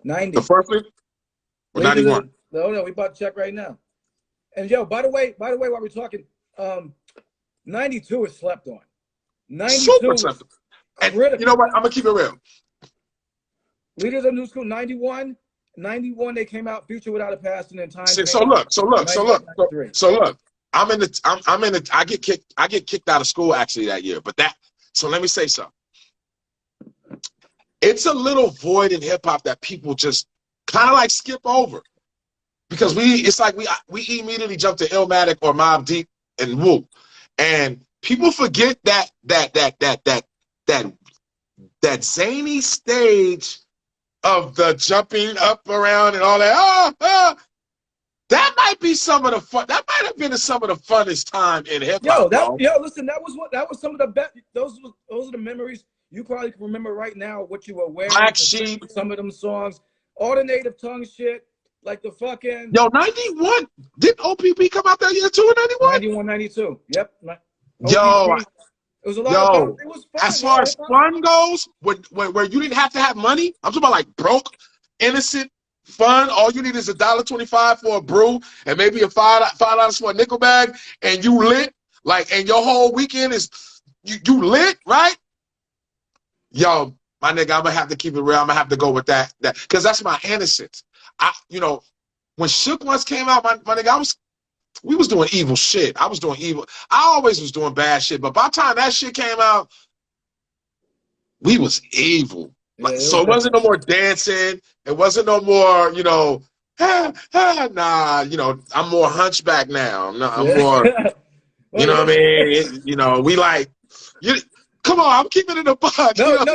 90. The first one or 91? No, we about to check right now. And yo, by the way, while we're talking, 92 is slept on. 92 Super slept. And you know what? I'm gonna keep it real. Leaders of New School, 91. 91, they came out. Future Without a Past, and then Time. So look. I'm in the. I get kicked out of school actually that year. But so let me say something. It's a little void in hip hop that people just kind of like skip over, because it's like we immediately jump to Illmatic or Mobb Deep and Wu, and people forget that zany stage of the jumping up around and all that. That might be some of the fun. That might have been some of the funnest time in hip hop. Listen, that was some of the best. Those are the memories you probably can remember right now. What you were wearing, Black Sheep, some of them songs, all the native tongue shit, like the fucking. 91. Did OPP come out that year too in 91? 91, 92. Yep. Yo. It was a lot of fun. It was fun. As far as fun goes, where you didn't have to have money, I'm talking about like broke, innocent fun. All you need is $1.25 for a brew and maybe a $5 for a nickel bag, and you lit. Like, and your whole weekend is you lit, right? Yo, my nigga, I'm gonna have to keep it real. I'm gonna have to go with that because that's my innocence. When Shook Ones came out, my nigga, we was doing evil shit. I was doing evil. I always was doing bad shit, but by the time that shit came out, we was evil. Like, so it wasn't no more dancing. It wasn't no more, nah, I'm more hunchback now. I'm more, you know what I mean? We like, come on, I'm keeping it a buck. No,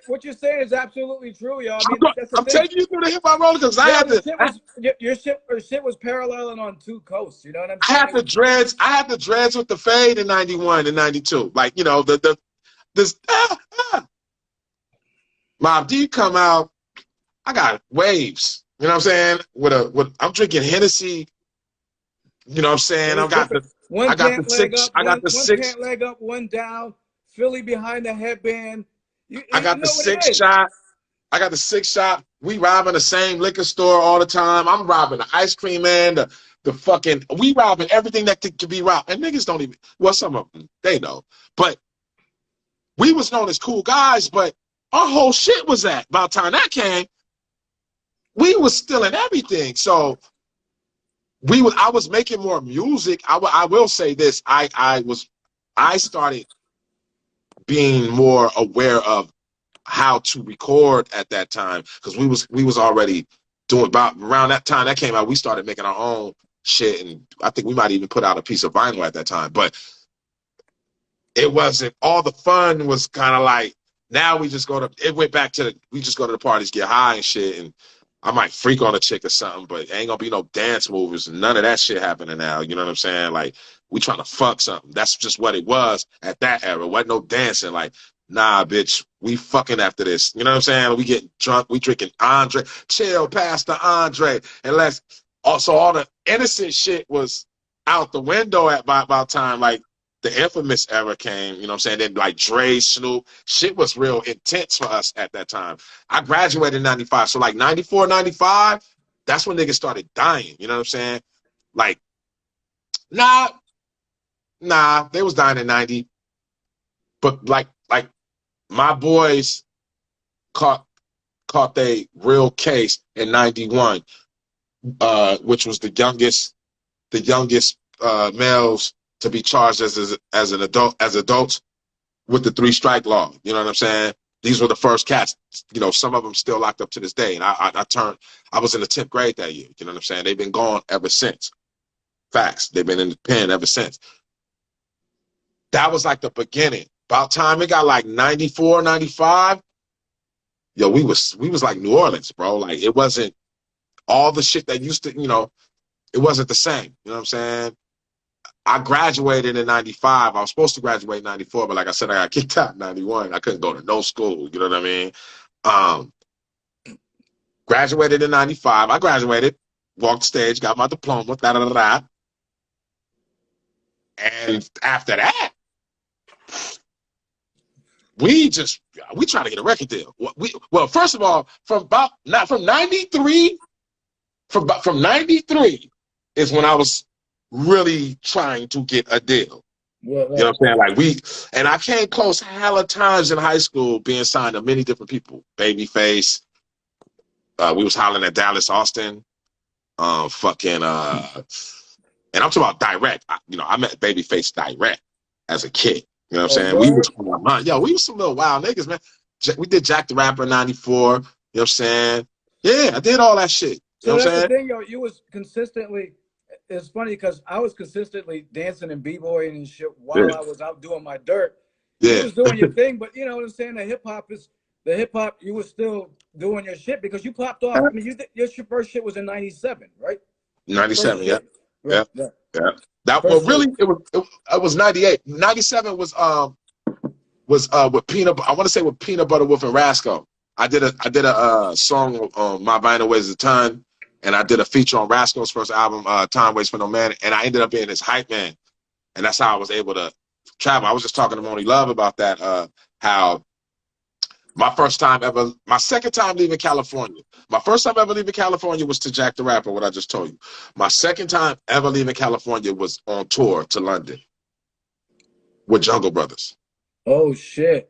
what you're saying is absolutely true, yo. I mean, I'm taking you through the hip hop roller because your shit was paralleling on two coasts. You know what I'm saying? I had the dreads with the fade in 91 and 92. Like, this Mobb Deep come out, I got waves. You know what I'm saying? I'm drinking Hennessy. You know what I'm saying? I got the six leg up, one down. Philly behind the headband. I got the 6 shot. I got the 6 shot. We robbing the same liquor store all the time. I'm robbing the ice cream man, we robbing everything that could be robbed. And niggas don't even, well, some of them, they know. But we was known as cool guys, but our whole shit was by the time that came, we was stealing everything. So I was making more music. I will say this, I started being more aware of how to record at that time, because we was already doing, about around that time that came out, we started making our own shit, and I think we might even put out a piece of vinyl at that time. But it wasn't, all the fun was kind of like, now we just go to the parties, get high and shit, and I might freak on a chick or something, but ain't gonna be no dance moves and none of that shit happening now. You know what I'm saying? Like, we trying to fuck something. That's just what it was at that era. Wasn't no dancing. Like, nah, bitch, we fucking after this. You know what I'm saying? We get drunk, we drinking Andre, chill, Pastor Andre, and also all the innocent shit was out the window at about time like the infamous era came. You know what I'm saying? Then like Dre, Snoop, shit was real intense for us at that time. I graduated in 95, so like 94, 95, that's when niggas started dying. You know what I'm saying? Like, nah, they was dying in 90. But like my boys caught they real case in 91, which was the youngest males to be charged as adults with the 3-strike law. You know what I'm saying? These were the first cats. Some of them still locked up to this day. And I was in the 10th grade that year. You know what I'm saying? They've been gone ever since. Facts. They've been in the pen ever since. That was like the beginning. About time it got like 94, 95. Yo, we was like New Orleans, bro. Like, it wasn't all the shit that used to, it wasn't the same. You know what I'm saying? I graduated in 95. I was supposed to graduate in 94, but like I said, I got kicked out in 91. I couldn't go to no school. You know what I mean? Um, Graduated in 95. I graduated, walked the stage, got my diploma, da da da da. And after that, we trying to get a record deal. Well, first of all, from 93, from 93 is when I was really trying to get a deal. Well, You know what I'm saying? And I came close hella times in high school being signed to many different people. Babyface. We was hollering at Dallas Austin. And I'm talking about direct. I met Babyface direct as a kid. You know what I'm saying? We was some little wild niggas, man. We did Jack the Rapper in 94. You know what I'm saying? Yeah, I did all that shit. You know what I'm saying? The thing, yo, you was consistently, it's funny because I was consistently dancing and b-boying and shit while I was out doing my dirt. Yeah. You was doing your thing, but you know what I'm saying? The hip hop, you was still doing your shit because you popped off. I mean, your first shit was in 97, right? 97, yeah. Right. Yeah. It was 98. 97 was with Peanut. I want to say with Peanut Butter Wolf and Rasco. I did a song on My Vinyl Weighs a Ton, and I did a feature on Rasco's first album, Time Waits for No Man, and I ended up being his hype man, and that's how I was able to travel. I was just talking to Moni Love about that, how my second time leaving California. My first time ever leaving California was to Jack the Rapper, what I just told you. My second time ever leaving California was on tour to London with Jungle Brothers. Oh shit.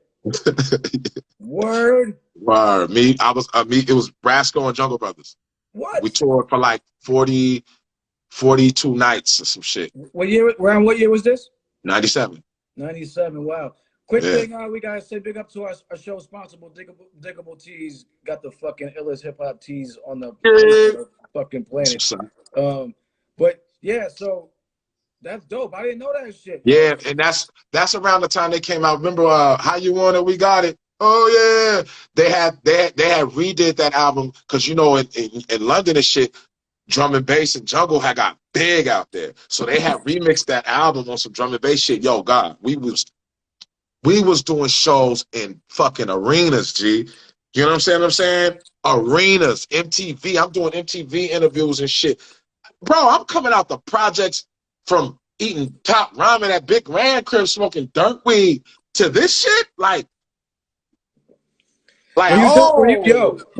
Word. Word. It was Brasco and Jungle Brothers. What? We toured for like 42 nights or some shit. Around what year was this? 97. 97, wow. Quick thing, we gotta say big up to our show sponsor, Diggable Tees. Got the fucking illest hip hop tees on the fucking planet. But yeah, so that's dope. I didn't know that shit. Yeah, and that's around the time they came out. Remember How You Want It, We Got It. Oh yeah, they had redid that album because in London and shit, drum and bass and jungle had got big out there, so they had remixed that album on some drum and bass shit. Yo, God, we was doing shows in fucking arenas, G. You know what I'm saying? Arenas, MTV. I'm doing MTV interviews and shit. Bro, I'm coming out the projects from eating top ramen at Big Grand Crib, smoking dirt weed to this shit. Were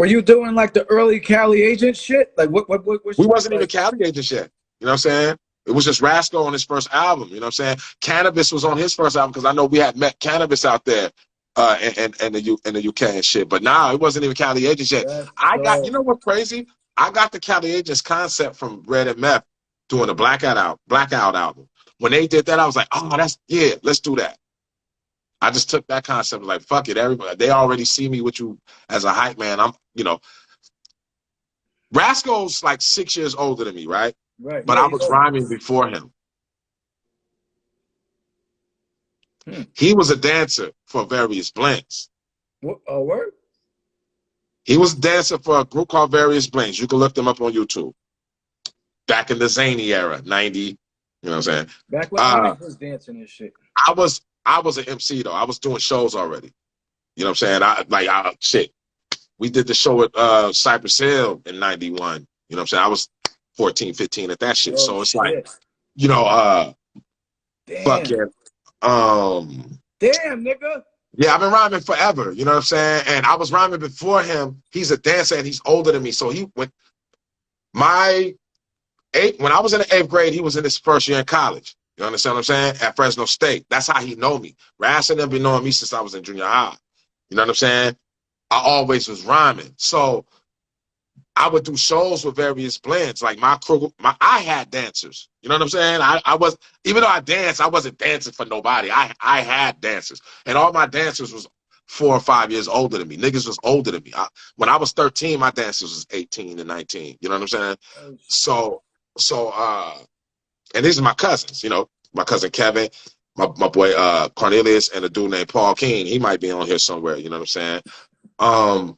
you doing like the early Cali Agent shit? Like what we wasn't even Cali Agent shit. You know what I'm saying? It was just Rasco on his first album. You know what I'm saying? Cannabis was on his first album because I know we had met Cannabis out there in the UK and shit. But nah, it wasn't even Cali Agents yet. You know what's crazy? I got the Cali Agents concept from Red and Meth doing the Blackout album. When they did that, I was like, oh, let's do that. I just took that concept, like, fuck it, everybody. They already see me with you as a hype man. Rasco's like 6 years older than me, right? Right. But I was rhyming before him. He was a dancer for Various Blanks. Word? He was a dancer for a group called Various Blanks. You can look them up on YouTube. Back in the Zany era, 90. You know what I'm saying? Back when I was dancing and shit. I was an MC though. I was doing shows already. You know what I'm saying? We did the show at Cypress Hill in 91. You know what I'm saying? I was 14, 15 at that shit. So it's shit. like, damn. Fucking, damn, nigga. Yeah, I've been rhyming forever. You know what I'm saying? And I was rhyming before him. He's a dancer and he's older than me. So when I was in the 8th grade, he was in his first year in college. You understand what I'm saying? At Fresno State. That's how he know me. Ras and them been knowing me since I was in junior high. You know what I'm saying? I always was rhyming. So I would do shows with Various Blends. Like my crew, I had dancers. You know what I'm saying? Even though I danced, I wasn't dancing for nobody. I had dancers. And all my dancers was 4 or 5 years older than me. Niggas was older than me. When I was 13, my dancers was 18 and 19. You know what I'm saying? And these are my cousins, my cousin Kevin, my boy Cornelius, and a dude named Paul King. He might be on here somewhere, you know what I'm saying?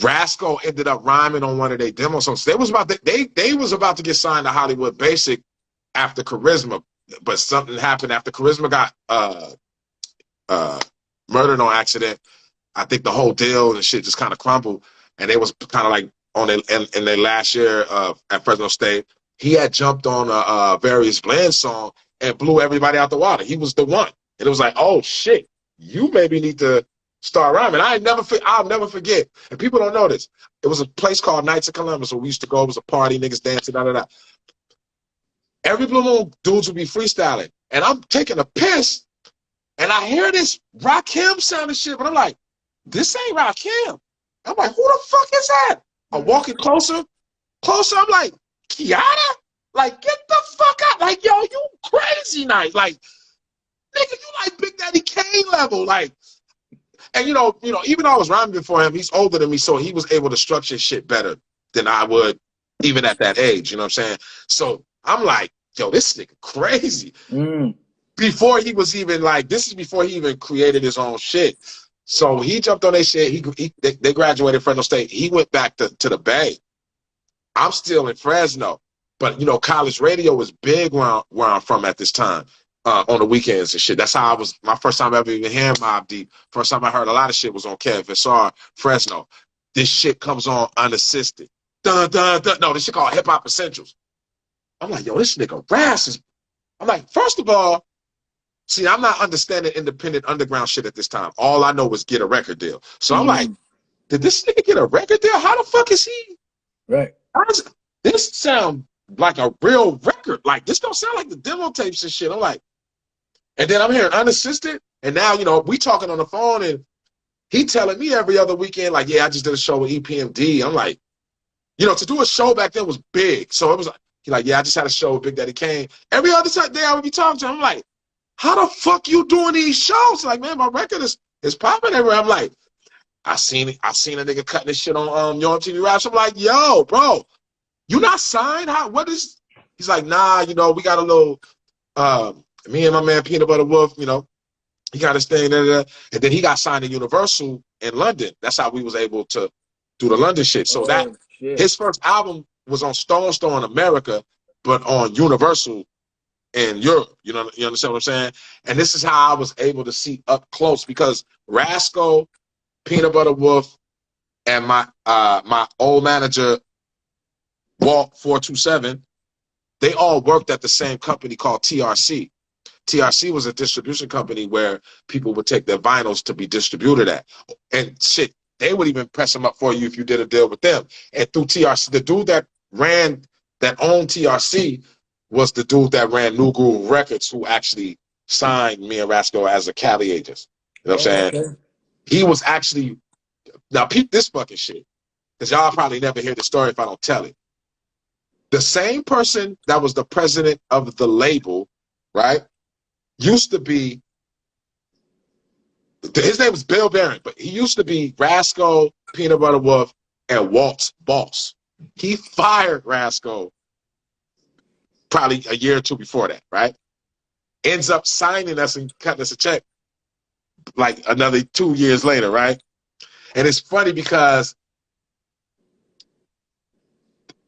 Rasco ended up rhyming on one of their demo songs. They was about to get signed to Hollywood Basic after Charisma, but something happened after Charisma got murdered on accident. I think the whole deal and shit just kind of crumbled, and they was kind of like on in their last year at Fresno State. He had jumped on a Various Blend song and blew everybody out the water. He was the one, and it was like, oh shit, you maybe need to start rhyming. I'll never forget. And people don't know this. It was a place called Knights of Columbus where we used to go. It was a party, niggas dancing, da da da. Every blue moon, dudes would be freestyling, and I'm taking a piss, and I hear this Rakim sounding shit, but I'm like, this ain't Rakim. I'm like, who the fuck is that? I'm walking closer. I'm like, Kiana? Like, get the fuck out. Like, yo, you crazy night. Like, nigga, you like Big Daddy Kane level. Like, and you know, even though I was rhyming before him, he's older than me, so he was able to structure shit better than I would even at that age, you know what I'm saying? So I'm like, yo, this nigga crazy. Before he was even like, this is before he even created his own shit. So he jumped on their shit. They graduated Fresno State. He went back to the Bay. I'm still in Fresno. But, you know, college radio was big where I'm from at this time, on the weekends and shit. That's how I was, my first time ever even hearing Mobb Deep. First time I heard a lot of shit was on KFSR, Fresno. This shit comes on unassisted. Dun, dun, dun. No, this shit called Hip Hop Essentials. I'm like, yo, this nigga Ras. I'm like, first of all, see, I'm not understanding independent underground shit at this time. All I know is get a record deal. So I'm like, did this nigga get a record deal? How the fuck is he? Right. This sound like a real record. Like, this don't sound like the demo tapes and shit. I'm like, and then I'm hearing unassisted. And now, you know, we talking on the phone and he telling me every other weekend, like, yeah, I just did a show with EPMD. I'm like, you know, to do a show back then was big. So it was like, he like, yeah, I just had a show with Big Daddy Kane. Every other day I would be talking to him. I'm like, how the fuck you doing these shows? Like, man, my record is popping everywhere. I'm like, I seen a nigga cutting this shit on Yo MTV Raps. I'm like, yo, bro, you not signed? What is? He's like, nah, you know, we got a little, me and my man Peanut Butter Wolf, you know, he got his thing, and then he got signed to Universal in London. That's how we was able to do the London shit. So his first album was on Stone Store in America, but on Universal in Europe. You know, you understand what I'm saying? And this is how I was able to see up close, because Rasco, Peanut Butter Wolf, and my my old manager, Walt 427, they all worked at the same company called TRC. TRC was a distribution company where people would take their vinyls to be distributed at. And shit, they would even press them up for you if you did a deal with them. And through TRC, the dude that owned TRC was the dude that ran New Groove Records, who actually signed me and Rasco as a Cali agents. You know what I'm saying? Okay. He was actually, now peep this fucking shit, because y'all probably never hear the story if I don't tell it. The same person that was the president of the label, right, used to be, his name was Bill Barron, but he used to be Rasco, Peanut Butter Wolf, and Walt's boss. He fired Rasco probably a year or two before that, right? Ends up signing us and cutting us a check like another 2 years later, right? And it's funny because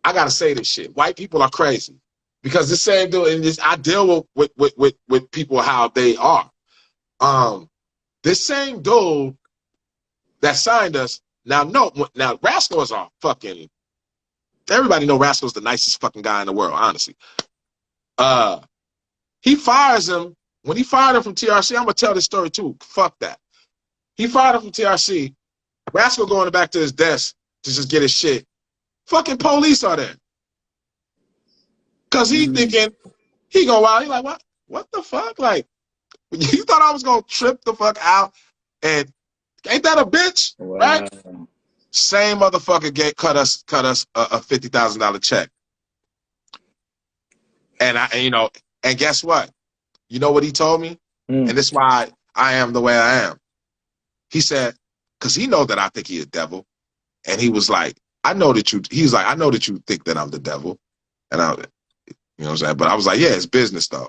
I gotta say this shit. White people are crazy, because the same dude, and I deal with people how they are. This same dude that signed us, now Rascal's are fucking, everybody know Rascal's the nicest fucking guy in the world, honestly. He fires him. When he fired him from TRC, I'm gonna tell this story too. Fuck that. He fired him from TRC. Rascal going back to his desk to just get his shit. Fucking police are there. Cause he thinking, he go wild. He like, what the fuck? Like, you thought I was gonna trip the fuck out? And ain't that a bitch? Wow. Right? Same motherfucker cut us a $50,000 check. And guess what? You know what he told me? And this is why I am the way I am. He said, because he know that I think he a devil. And he was like, I know that you think that I'm the devil. And you know what I'm saying? But I was like, yeah, it's business though.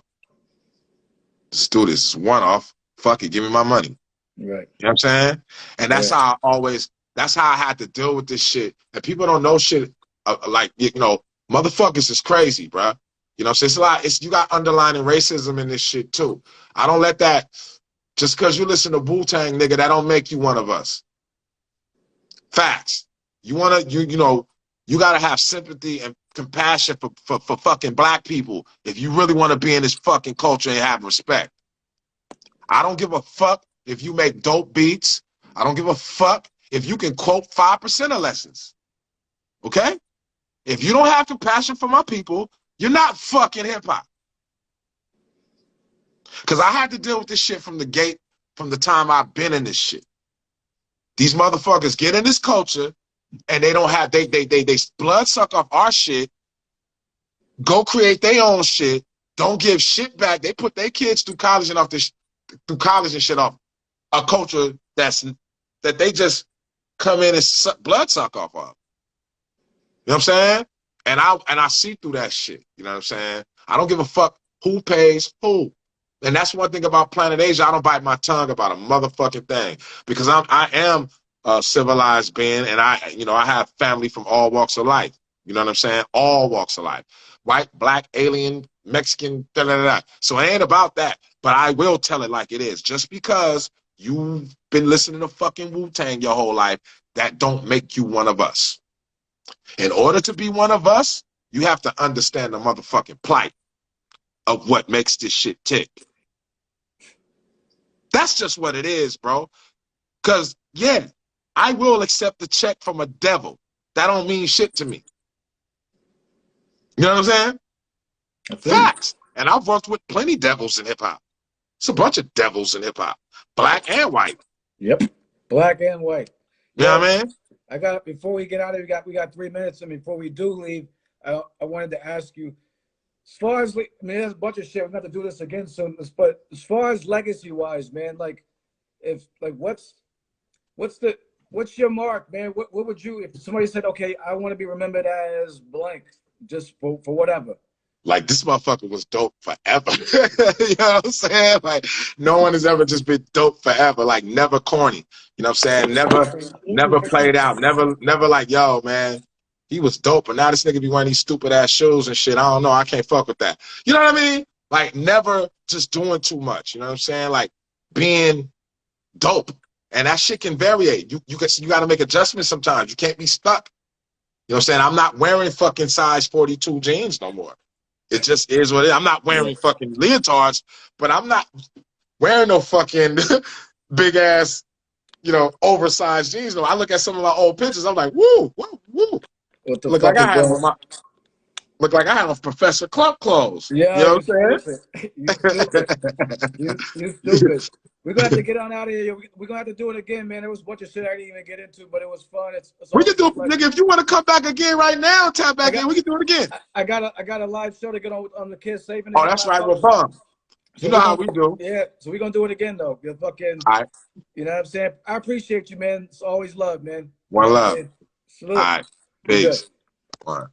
Let's do this. One-off. Fuck it. Give me my money. Right. You know what I'm saying? And that's how that's how I had to deal with this shit. And people don't know shit like, you know, motherfuckers is crazy, bruh. You know, so it's a lot. You got underlying racism in this shit too. I don't let that. Just because you listen to Wu-Tang, nigga, that don't make you one of us. Facts. You gotta have sympathy and compassion for fucking black people if you really want to be in this fucking culture and have respect. I don't give a fuck if you make dope beats. I don't give a fuck if you can quote 5% of lessons. Okay? If you don't have compassion for my people, you're not fucking hip-hop. Because I had to deal with this shit from the gate, from the time I've been in this shit. These motherfuckers get in this culture and they don't have, they blood suck off our shit, go create their own shit, don't give shit back. They put their kids through college and shit off a culture that they just come in and blood suck off of. You know what I'm saying? And I see through that shit. You know what I'm saying? I don't give a fuck who pays who. And that's one thing about Planet Asia. I don't bite my tongue about a motherfucking thing because I am a civilized being, and I have family from all walks of life. You know what I'm saying? All walks of life. White, black, alien, Mexican, da da da. So it ain't about that. But I will tell it like it is. Just because you've been listening to fucking Wu-Tang your whole life, that don't make you one of us. In order to be one of us, you have to understand the motherfucking plight of what makes this shit tick. That's just what it is, bro. Because, yeah, I will accept a check from a devil. That don't mean shit to me. You know what I'm saying? Facts. And I've worked with plenty devils in hip-hop. It's a bunch of devils in hip-hop. Black and white. Yep. Black and white. You know what I mean? Before we get out of here, we got 3 minutes. And before we do leave, I wanted to ask you, as far as, there's a bunch of shit. We're going to have to do this again soon. But as far as legacy-wise, man, what's your mark, man? What would you, if somebody said, okay, I want to be remembered as blank, just for whatever? Like, this motherfucker was dope forever. You know what I'm saying? Like, no one has ever just been dope forever. Like, never corny. You know what I'm saying? Never played out. Never like, yo, man, he was dope, but now this nigga be wearing these stupid ass shoes and shit. I don't know. I can't fuck with that. You know what I mean? Like, never just doing too much. You know what I'm saying? Like, being dope. And that shit can vary. You got to make adjustments sometimes. You can't be stuck. You know what I'm saying? I'm not wearing fucking size 42 jeans no more. It just is what it is. I'm not wearing fucking leotards, but I'm not wearing no fucking big ass, oversized jeans. No, I look at some of my old pictures. I'm like, woo, woo, woo. Look like I have Professor Clump clothes. Yeah, you know what I'm saying? You stupid. We're gonna have to get on out of here. We're gonna have to do it again, man. There was a bunch of shit I didn't even get into, but it was fun. We can do it, nigga. If you want to come back again right now, tap back in. We can do it again. I got a live show to get on the kids saving. Oh, that's right. We're fun. You know how we do. Yeah, so we're gonna do it again though. You're fucking. All right. You know what I'm saying? I appreciate you, man. It's always love, man. One love. Salute. All right. Peace. All right.